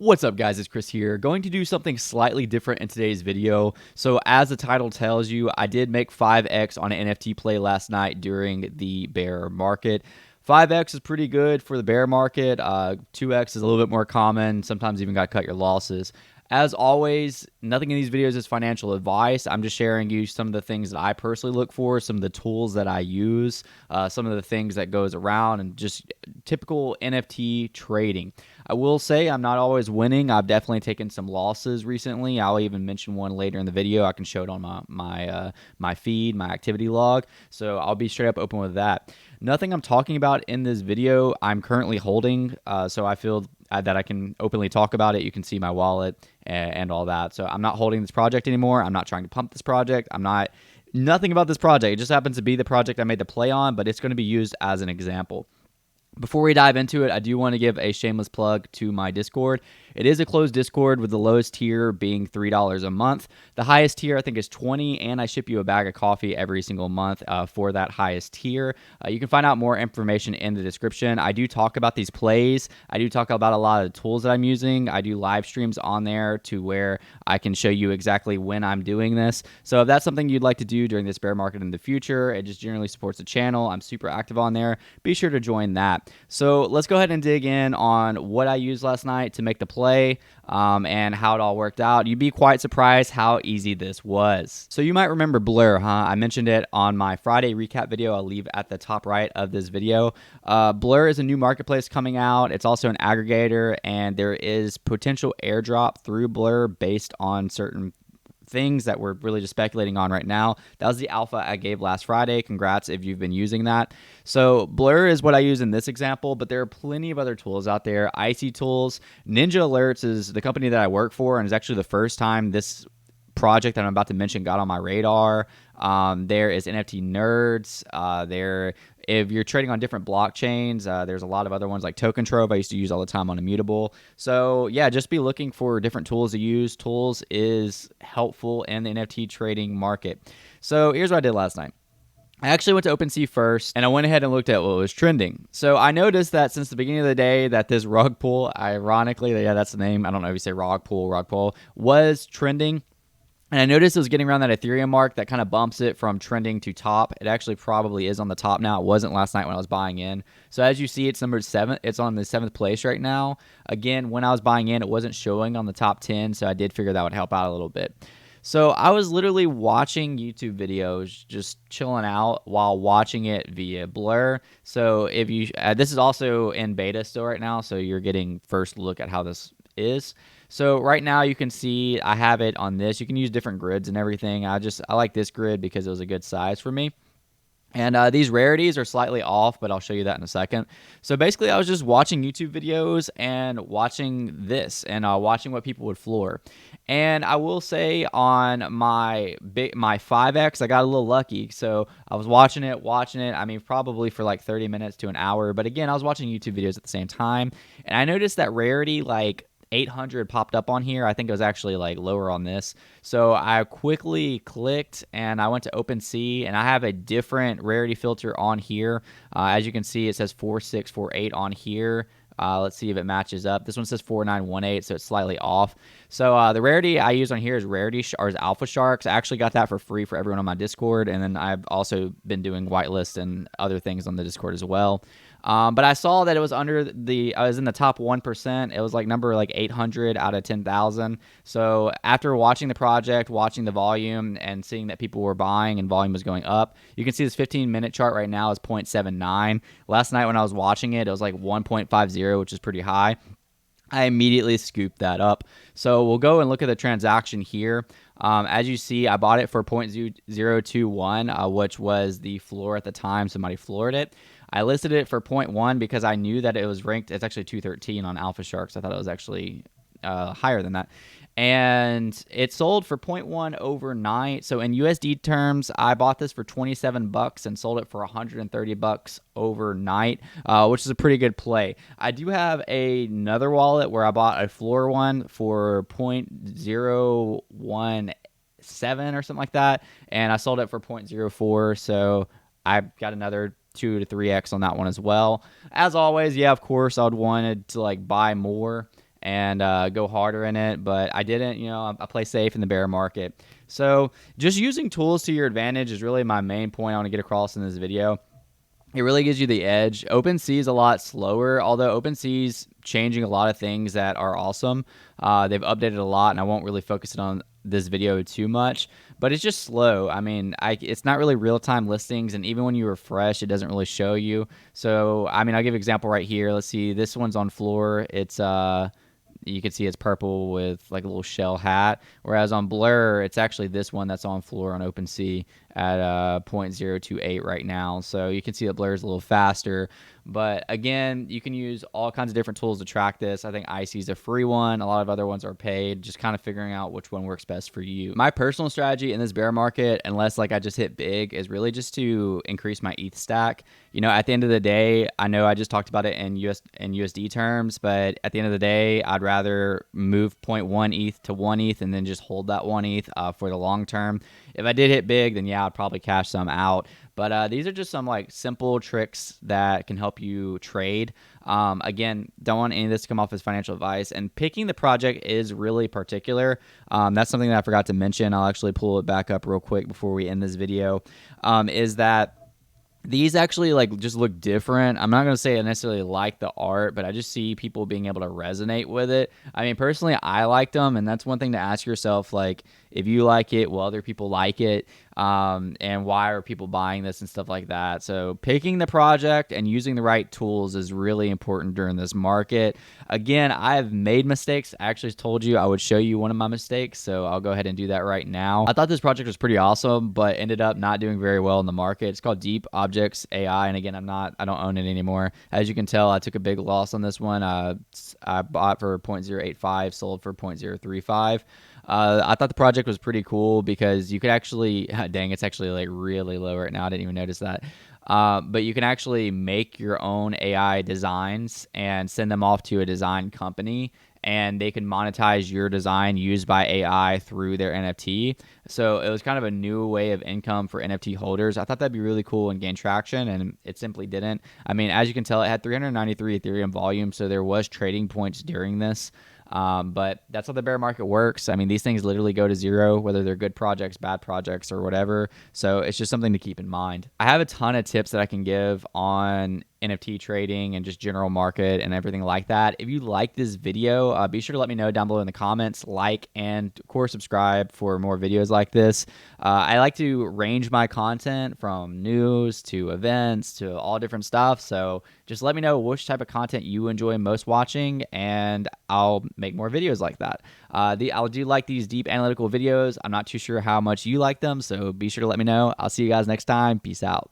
What's up, guys? It's Chris here. Going to do something slightly different in today's video. So as the title tells you, I did make 5x on an NFT play last night during the bear market. 5x is pretty good for the bear market. 2x is a little bit more common. Sometimes even got to cut your losses. As always, nothing in these videos is financial advice. I'm just sharing you some of the things that I personally look for, some of the tools that I use, some of the things that goes around, and just typical NFT trading. I will say I'm not always winning. I've definitely taken some losses recently. I'll even mention one later in the video. I can show it on my feed, my activity log. So I'll be straight up open with that. Nothing I'm talking about in this video I'm currently holding, so I feel that I can openly talk about it. You can see my wallet and all that. So I'm not holding this project anymore. I'm not trying to pump this project. Nothing about this project. It just happens to be the project I made the play on, but it's going to be used as an example. Before we dive into it, I do want to give a shameless plug to my Discord. It is a closed Discord with the lowest tier being $3 a month. The highest tier I think is $20, and I ship you a bag of coffee every single month for that highest tier. You can find out more information in the description. I do talk about these plays. I do talk about a lot of the tools that I'm using. I do live streams on there to where I can show you exactly when I'm doing this. So if that's something you'd like to do during this bear market in the future, it just generally supports the channel. I'm super active on there. Be sure to join that. So let's go ahead and dig in on what I used last night to make the play and how it all worked out. You'd be quite surprised how easy this was. So you might remember Blur, huh? I mentioned it on my Friday recap video. I'll leave at the top right of this video. Blur is a new marketplace coming out. It's also an aggregator, and there is potential airdrop through Blur based on certain things that we're really just speculating on right now. That was the alpha I gave last Friday. Congrats if you've been using that. So Blur is what I use in this example, but there are plenty of other tools out there. Icy Tools. Ninja Alerts is the company that I work for, and it's actually the first time this project that I'm about to mention got on my radar. There is NFT Nerds. If you're trading on different blockchains, there's a lot of other ones like Token Trove I used to use all the time on Immutable. So yeah, just be looking for different tools to use. Tools is helpful in the NFT trading market. So here's what I did last night. I actually went to OpenSea first, and I went ahead and looked at what was trending. So I noticed that since the beginning of the day that this rug pull, ironically, yeah, that's the name. I don't know if you say rug pull, was trending. And I noticed it was getting around that Ethereum mark that kind of bumps it from trending to top. It actually probably is on the top now. It wasn't last night when I was buying in. So as you see, it's number 7. It's on the 7th place right now. Again, when I was buying in, it wasn't showing on the top 10, so I did figure that would help out a little bit. So I was literally watching YouTube videos, just chilling out while watching it via Blur. So if you, this is also in beta still right now, so you're getting first look at how this is. So right now you can see I have it on this. You can use different grids and everything. I like this grid because it was a good size for me. And these rarities are slightly off, but I'll show you that in a second. So basically I was just watching YouTube videos and watching this and watching what people would floor. And I will say on my 5X, I got a little lucky. So I was watching it. I mean, probably for like 30 minutes to an hour. But again, I was watching YouTube videos at the same time. And I noticed that rarity, like 800 popped up on here. I think it was actually like lower on this. So I quickly clicked and I went to OpenSea, and I have a different rarity filter on here. As you can see, it says 4648 on here. Let's see if it matches up. This one says 4918, so it's slightly off. So the rarity I use on here is Alpha Sharks. I actually got that for free for everyone on my Discord, and then I've also been doing whitelist and other things on the Discord as well. But I saw that it was I was in the top 1%. It was like number 800 out of 10,000. So after watching the project, watching the volume, and seeing that people were buying and volume was going up, you can see this 15-minute chart right now is 0.79. Last night when I was watching it, it was like 1.50, which is pretty high. I immediately scooped that up. So we'll go and look at the transaction here. As you see, I bought it for 0.021, which was the floor at the time. Somebody floored it. I listed it for 0.1 because I knew that it was ranked. It's actually 213 on Alpha Sharks. I thought it was actually higher than that. And it sold for 0.1 overnight. So in USD terms, I bought this for $27 and sold it for $130 overnight, which is a pretty good play. I do have another wallet where I bought a floor one for 0.017 or something like that, and I sold it for 0.04. So I got another 2 to 3x on that one as well. As always, yeah, of course, I'd wanted to buy more and go harder in it, but I didn't. I play safe in the bear market. So just using tools to your advantage is really my main point I want to get across in this video. It really gives you the edge. OpenSea is a lot slower, although OpenSea's changing a lot of things that are awesome. They've updated a lot, and I won't really focus it on this video too much, but it's just slow. I mean, it's not really real-time listings, and even when you refresh, it doesn't really show you. So, I mean, I'll give an example right here. Let's see. This one's on floor. It's you can see it's purple with like a little shell hat, whereas on Blur, it's actually this one that's on floor on OpenSea at 0.028 right now. So you can see that Blur is a little faster. But again, you can use all kinds of different tools to track this. I think Icy is a free one. A lot of other ones are paid. Just kind of figuring out which one works best for you. My personal strategy in this bear market, unless like I just hit big, is really just to increase my ETH stack. At the end of the day, I know I just talked about it in USD terms, but at the end of the day, I'd rather move 0.1 ETH to 1 ETH and then just hold that 1 ETH for the long term. If I did hit big, then yeah, I'd probably cash some out. But these are just some like simple tricks that can help you trade. Again, don't want any of this to come off as financial advice. And picking the project is really particular. That's something that I forgot to mention. I'll actually pull it back up real quick before we end this video. Is that these actually like just look different. I'm not going to say I necessarily like the art, but I just see people being able to resonate with it. I mean, personally, I liked them, and that's one thing to ask yourself, like, if you like it, will other people like it? And why are people buying this and stuff like that? So picking the project and using the right tools is really important during this market. Again, I've made mistakes. I actually told you I would show you one of my mistakes, so I'll go ahead and do that right now. I thought this project was pretty awesome, but ended up not doing very well in the market. It's called Deep Objects AI, and again, I don't own it anymore. As you can tell, I took a big loss on this one. I bought for 0.085, sold for 0.035. I thought the project was pretty cool because you could actually, dang, it's actually like really low right now. I didn't even notice that. But you can actually make your own AI designs and send them off to a design company, and they can monetize your design used by AI through their NFT. So it was kind of a new way of income for NFT holders. I thought that'd be really cool and gain traction, and it simply didn't. I mean, as you can tell, it had 393 Ethereum volume, so there was trading points during this. But that's how the bear market works. I mean, these things literally go to zero, whether they're good projects, bad projects, or whatever. So it's just something to keep in mind. I have a ton of tips that I can give on NFT trading and just general market and everything like that. If you like this video, be sure to let me know down below in the comments, like, and of course subscribe for more videos like this. I like to range my content from news to events to all different stuff. So just let me know which type of content you enjoy most watching, and I'll make more videos like that. I do like these deep analytical videos. I'm not too sure how much you like them, so be sure to let me know. I'll see you guys next time. Peace out.